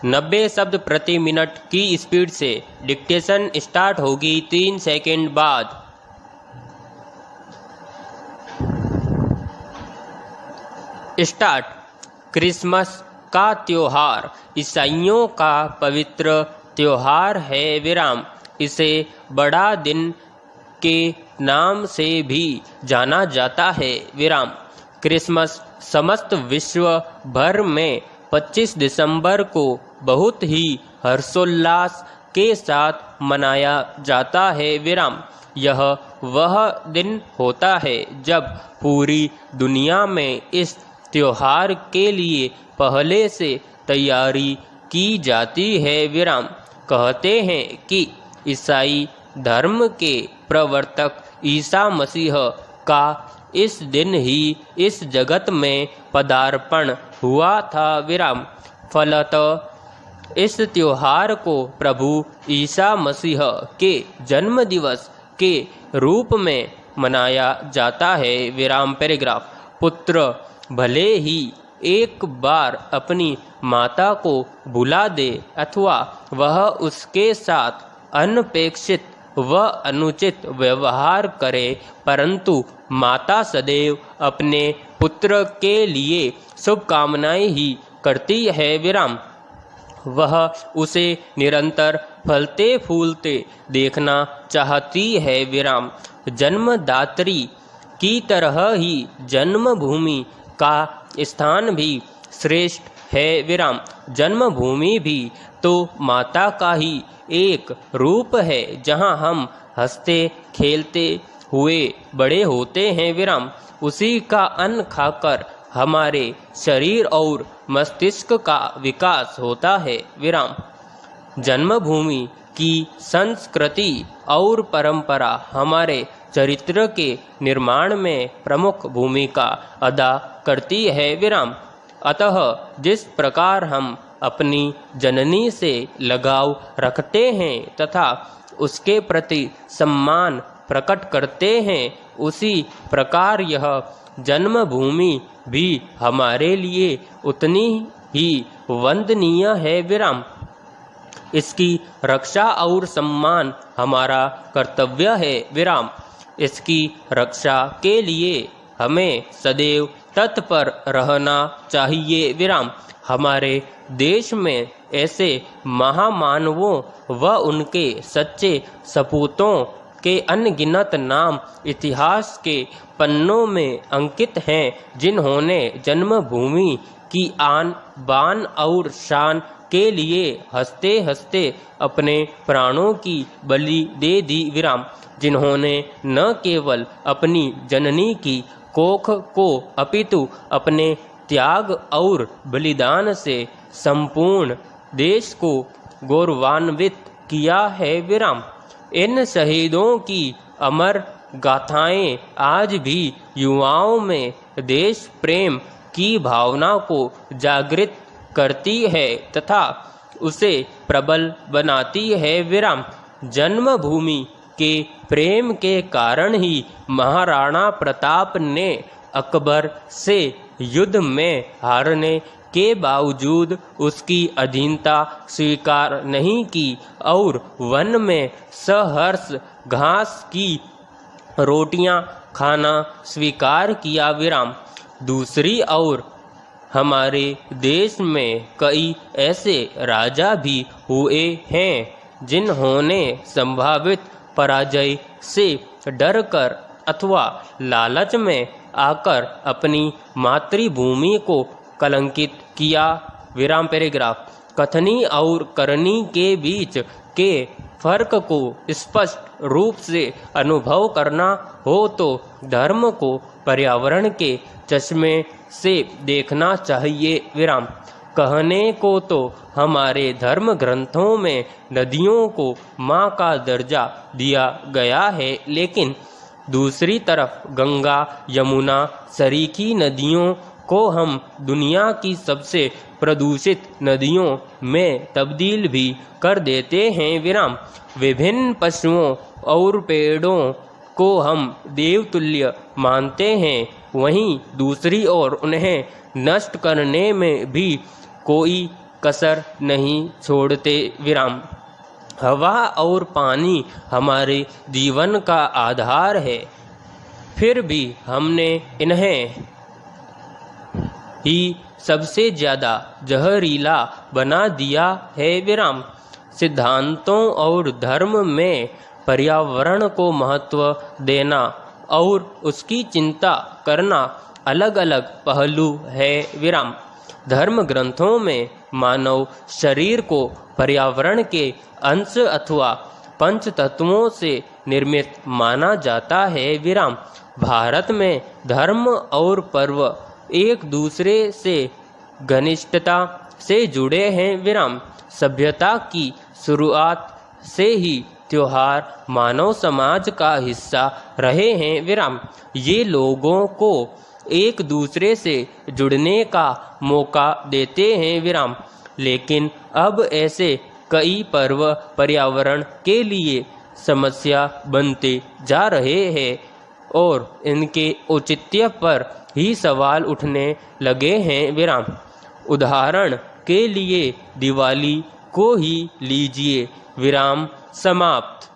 90 शब्द प्रति मिनट की स्पीड से डिक्टेशन स्टार्ट होगी 3 सेकंड बाद। स्टार्ट। क्रिसमस का त्योहार ईसाइयों का पवित्र त्योहार है विराम। इसे बड़ा दिन के नाम से भी जाना जाता है विराम। क्रिसमस समस्त विश्व भर में 25 दिसंबर को बहुत ही हर्षोल्लास के साथ मनाया जाता है विराम। यह वह दिन होता है जब पूरी दुनिया में इस त्योहार के लिए पहले से तैयारी की जाती है विराम। कहते हैं कि ईसाई धर्म के प्रवर्तक ईसा मसीह का इस दिन ही इस जगत में पदार्पण हुआ था विराम। फलतः इस त्योहार को प्रभु ईसा मसीह के जन्म दिवस के रूप में मनाया जाता है विराम पैराग्राफ। पुत्र भले ही एक बार अपनी माता को भुला दे अथवा वह उसके साथ अनपेक्षित व अनुचित व्यवहार करे, परंतु माता सदैव अपने पुत्र के लिए शुभकामनाएं ही करती है विराम। वह उसे निरंतर फलते फूलते देखना चाहती है विराम। जन्मदात्री की तरह ही जन्मभूमि का स्थान भी श्रेष्ठ है विराम। जन्मभूमि भी तो माता का ही एक रूप है जहाँ हम हंसते खेलते हुए बड़े होते हैं विराम। उसी का अन्न खाकर हमारे शरीर और मस्तिष्क का विकास होता है विराम। जन्मभूमि की संस्कृति और परंपरा हमारे चरित्र के निर्माण में प्रमुख भूमिका अदा करती है विराम। अतः जिस प्रकार हम अपनी जननी से लगाव रखते हैं तथा उसके प्रति सम्मान प्रकट करते हैं, उसी प्रकार यह जन्मभूमि भी हमारे लिए उतनी ही वंदनीय है विराम। इसकी रक्षा और सम्मान हमारा कर्तव्य है विराम। इसकी रक्षा के लिए हमें सदैव तत्पर रहना चाहिए विराम। हमारे देश में ऐसे महामानवों व उनके सच्चे सपूतों के अनगिनत नाम इतिहास के पन्नों में अंकित हैं, जिन्होंने जन्मभूमि की आन बान और शान के लिए हंसते हंसते अपने प्राणों की बलि दे दी विराम। जिन्होंने न केवल अपनी जननी की कोख को अपितु अपने त्याग और बलिदान से संपूर्ण देश को गौरवान्वित किया है विराम। इन शहीदों की अमर गाथाएं आज भी युवाओं में देश प्रेम की भावना को जागृत करती है तथा उसे प्रबल बनाती है विराम। जन्मभूमि के प्रेम के कारण ही महाराणा प्रताप ने अकबर से युद्ध में हारने के बावजूद उसकी अधीनता स्वीकार नहीं की और वन में सहर्ष घास की रोटियां खाना स्वीकार किया विराम। दूसरी ओर हमारे देश में कई ऐसे राजा भी हुए हैं जिन्होंने संभावित पराजय से डरकर अथवा लालच में आकर अपनी मातृभूमि को कलंकित किया विराम पैराग्राफ। कथनी और करनी के बीच के फर्क को स्पष्ट रूप से अनुभव करना हो तो धर्म को पर्यावरण के चश्मे से देखना चाहिए विराम। कहने को तो हमारे धर्म ग्रंथों में नदियों को माँ का दर्जा दिया गया है, लेकिन दूसरी तरफ गंगा यमुना सरीखी नदियों को हम दुनिया की सबसे प्रदूषित नदियों में तब्दील भी कर देते हैं विराम। विभिन्न पशुओं और पेड़ों को हम देवतुल्य मानते हैं, वहीं दूसरी ओर उन्हें नष्ट करने में भी कोई कसर नहीं छोड़ते विराम। हवा और पानी हमारे जीवन का आधार है, फिर भी हमने इन्हें ही सबसे ज़्यादा जहरीला बना दिया है विराम। सिद्धांतों और धर्म में पर्यावरण को महत्व देना और उसकी चिंता करना अलग अलग पहलू है विराम। धर्म ग्रंथों में मानव शरीर को पर्यावरण के अंश अथवा पंच तत्वों से निर्मित माना जाता है विराम। भारत में धर्म और पर्व एक दूसरे से घनिष्ठता से जुड़े हैं विराम। सभ्यता की शुरुआत से ही त्योहार मानव समाज का हिस्सा रहे हैं विराम। ये लोगों को एक दूसरे से जुड़ने का मौका देते हैं विराम। लेकिन अब ऐसे कई पर्व पर्यावरण के लिए समस्या बनते जा रहे हैं और इनके औचित्य पर ही सवाल उठने लगे हैं विराम। उदाहरण के लिए दिवाली को ही लीजिए विराम। समाप्त।